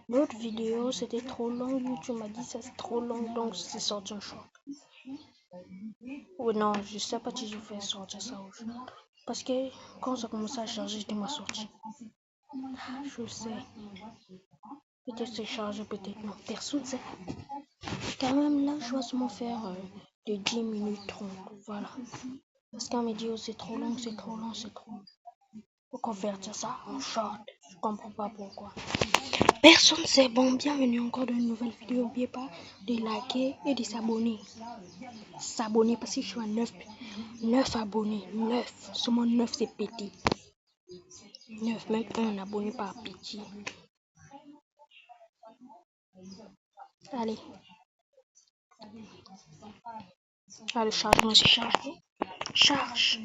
L'autre vidéo, c'était trop long. YouTube m'a dit ça, c'est trop long, donc c'est sorti un short. Oui, non, je sais pas si je vais sortir ça aujourd'hui. Parce que quand ça commence à charger, je dois sortir. Je sais. Peut-être c'est chargé, peut-être non. Personne sait. Quand même, là, je dois seulement faire de 10 minutes 30. Voilà. Parce qu'on me dit, oh, c'est trop long, c'est trop long, c'est trop long. Faut convertir ça en short. Je comprends pas pourquoi. Personne sait. Bon, bienvenue encore dans une nouvelle vidéo. N'oubliez pas de liker et de s'abonner. S'abonner parce que je suis à 9 abonnés. 9. Seulement 9, c'est petit. 9, même un abonné par pitié. Allez. Ah, le chargement, c'est chargé. Charge.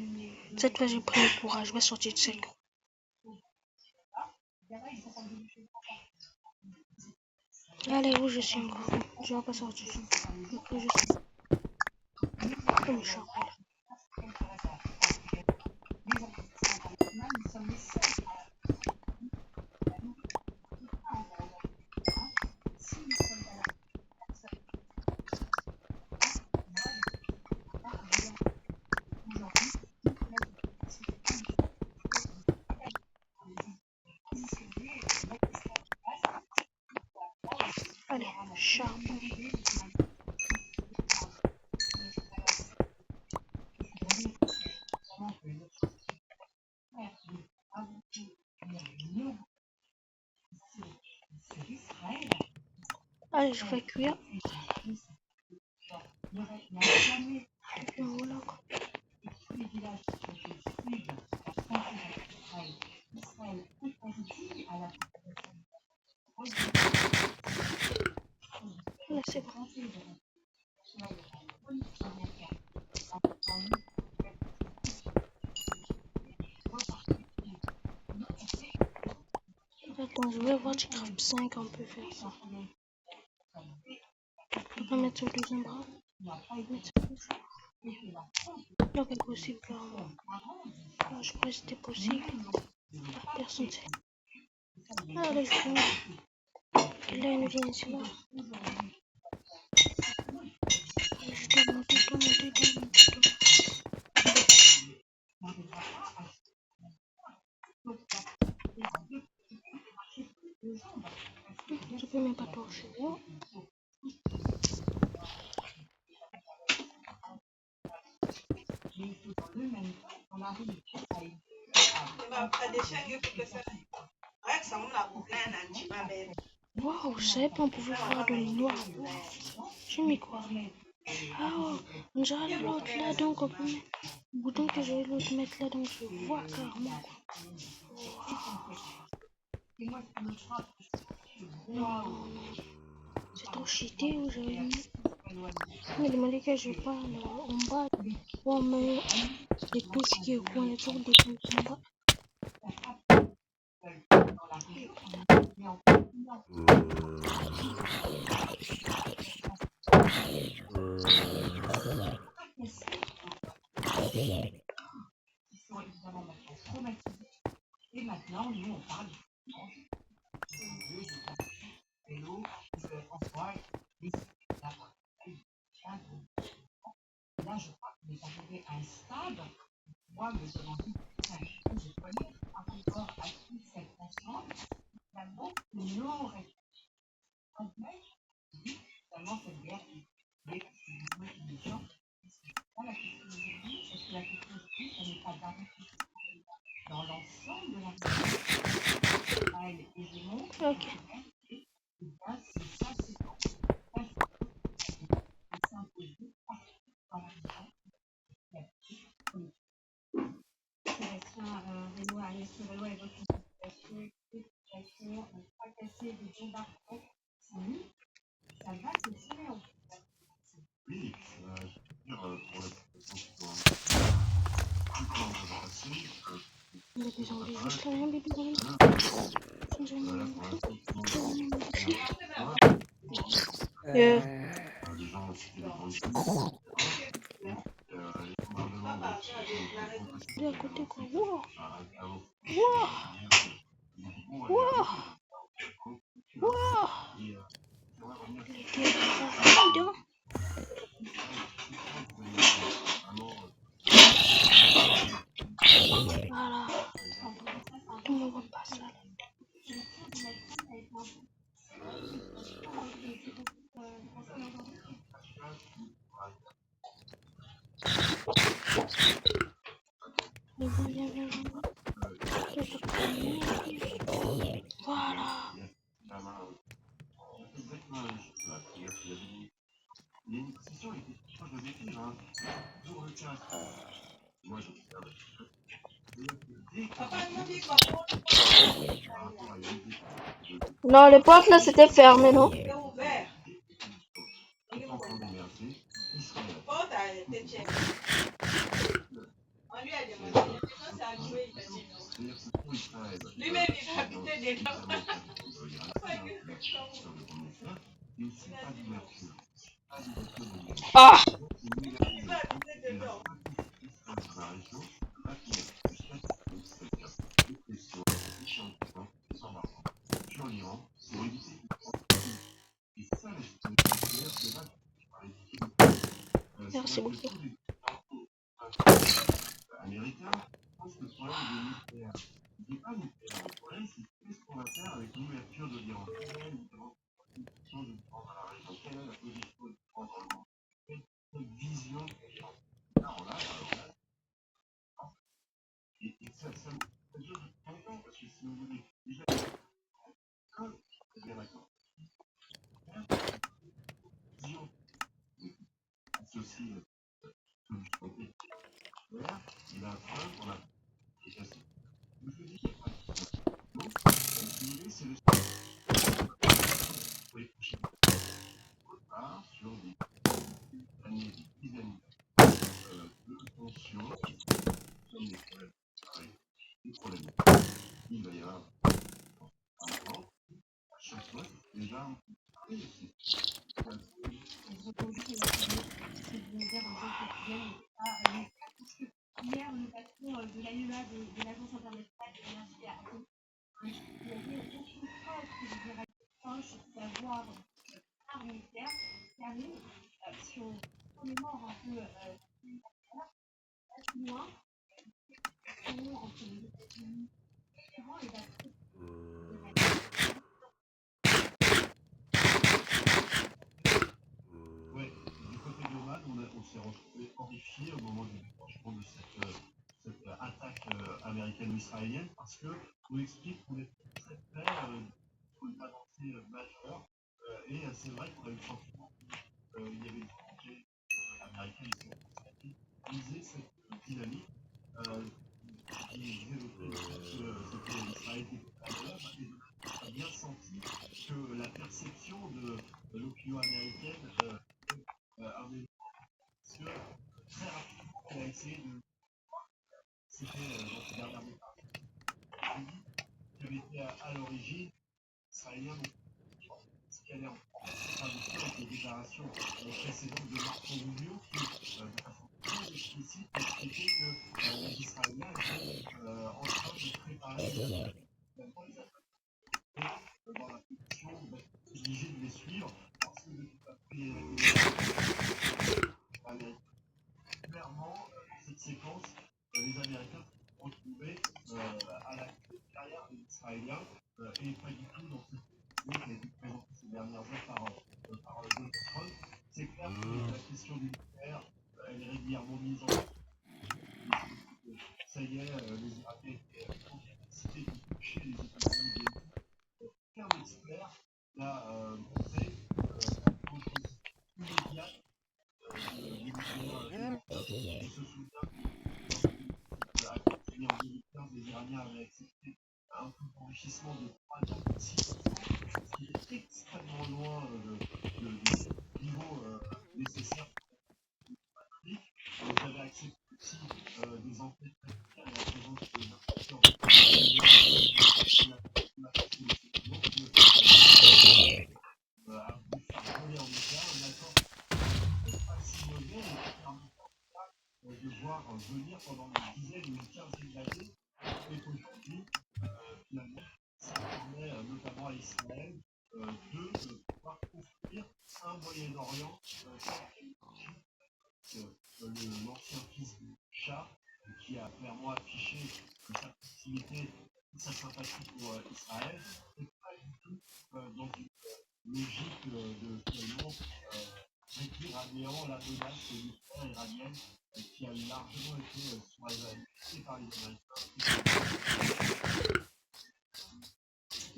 Cette fois, j'ai pris le courage. Je vais sortir de cette cour. Allez, où je suis encore? Je vais pas sortir. Après, je suis. Comme je Allez, charbon. Allez, je vais cuire. Voilà quoi. Là, c'est bon. Attends, je vais voir du craft 5, on peut faire ça. On peut mettre sur le deuxième bras. Donc, c'est possible là. Là, je crois que c'était possible. Ah, personne ne sait. Allez, je finis. Il a une vie ici là. Je dois monter, Je peux même pas torcher. Waouh, je savais pas on pouvait faire de noir. J'ai mis quoi? Ah, j'ai l'autre là, donc on peut mettre le bouton que je vais l'autre mettre là, donc je vois carrément quoi. Non, c'est trop cheaté où j'avais mis. Il m'a demandé que je parle en bas. Oh, mais les touches qui est quoi, il y a toujours des touches en bas. Et maintenant, nous, on parle vélo, François, là, je crois qu'on est arrivé à un stade, moi, me demander je connais encore à qui cette conscience, finalement, nous aurait en fait, finalement, cette guerre qui est les gens, pas la question aujourd'hui, est-ce que la question aujourd'hui, ça n'est pas d'arrêter dans l'ensemble de la société, et je montre, ok. Et bien, c'est ça, c'est s'imposer partout dans la vie. Vélo à vélo et votre situation, fracasser des bombardements, ça va, c'est sûr. Oui, pour la population qui juste rien, bébé, à côté quoi. Wow. Wow. Wow. Wow. Voilà. Tout le monde passe là. Voilà. Non, les portes là c'était fermé, non? Ah! Merci beaucoup.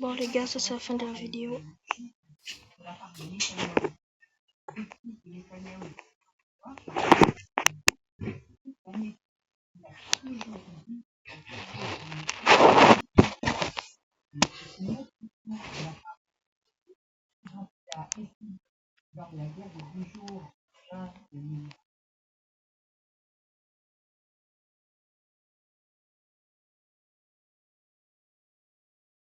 Bon les gars, ça c'est la fin de la vidéo.